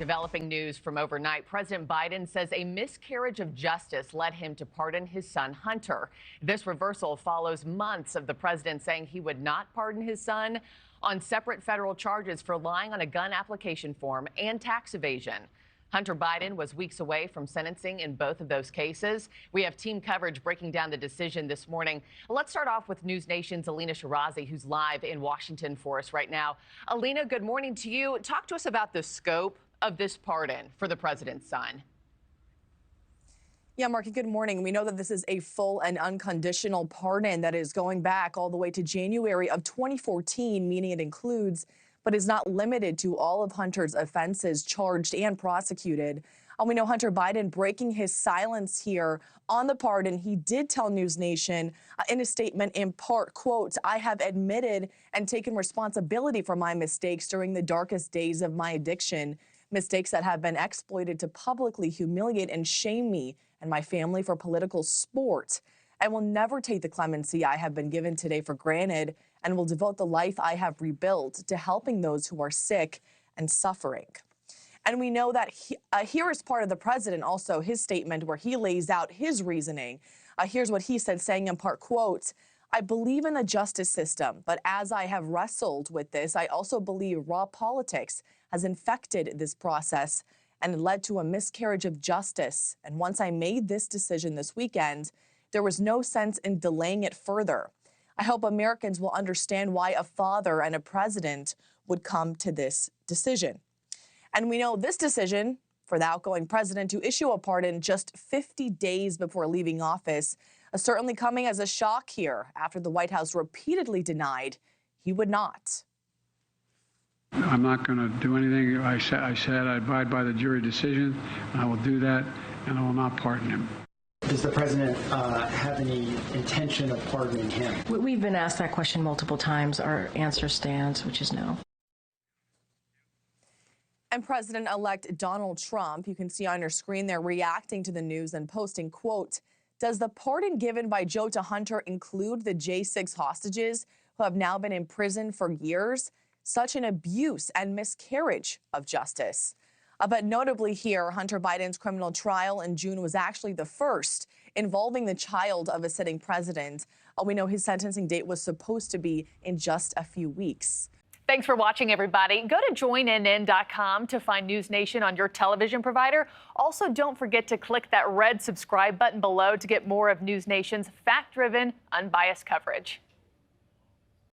Developing news from overnight, President Biden says a miscarriage of justice led him to pardon his son, Hunter. This reversal follows months of the president saying he would not pardon his son on separate federal charges for lying on a gun application form and tax evasion. Hunter Biden was weeks away from sentencing in both of those cases. We have team coverage breaking down the decision this morning. Let's start off with NewsNation's Alina Shirazi, who's live in Washington for us right now. Alina, good morning to you. Talk to us about the scope of this pardon for the president's son. Yeah, Markie, good morning. We know that this is a full and unconditional pardon that is going back all the way to January of 2014, meaning it includes but is not limited to all of Hunter's offenses charged and prosecuted. We know Hunter Biden breaking his silence here on the pardon. He did tell NewsNation in a statement in part, quote, "I have admitted and taken responsibility for my mistakes during the darkest days of my addiction. Mistakes that have been exploited to publicly humiliate and shame me and my family for political sport. I will never take the clemency I have been given today for granted and will devote the life I have rebuilt to helping those who are sick and suffering." And we know that here is part of the president, also his statement where he lays out his reasoning. Here's what he said, saying in part, quote, "I believe in the justice system, but as I have wrestled with this, I also believe raw politics has infected this process and led to a miscarriage of justice. And once I made this decision this weekend, there was no sense in delaying it further. I hope Americans will understand why a father and a president would come to this decision." And we know this decision for the outgoing president to issue a pardon just 50 days before leaving office is certainly coming as a shock here after the White House repeatedly denied he would not. I'm not going to do anything. I said I abide by the jury decision. I will do that, and I will not pardon him. Does the president have any intention of pardoning him? We've been asked that question multiple times. Our answer stands, which is no. And President-elect Donald Trump, you can see on your screen there, reacting to the news and posting, quote, "Does the pardon given by Joe to Hunter include the J6 hostages who have now been in prison for years? Such an abuse and miscarriage of justice." But notably here, Hunter Biden's criminal trial in June was actually the first involving the child of a sitting president. We know his sentencing date was supposed to be in just a few weeks. Thanks for watching, everybody. Go to joinnn.com to find NewsNation on your television provider. Also, don't forget to click that red subscribe button below to get more of NewsNation's fact-driven, unbiased coverage.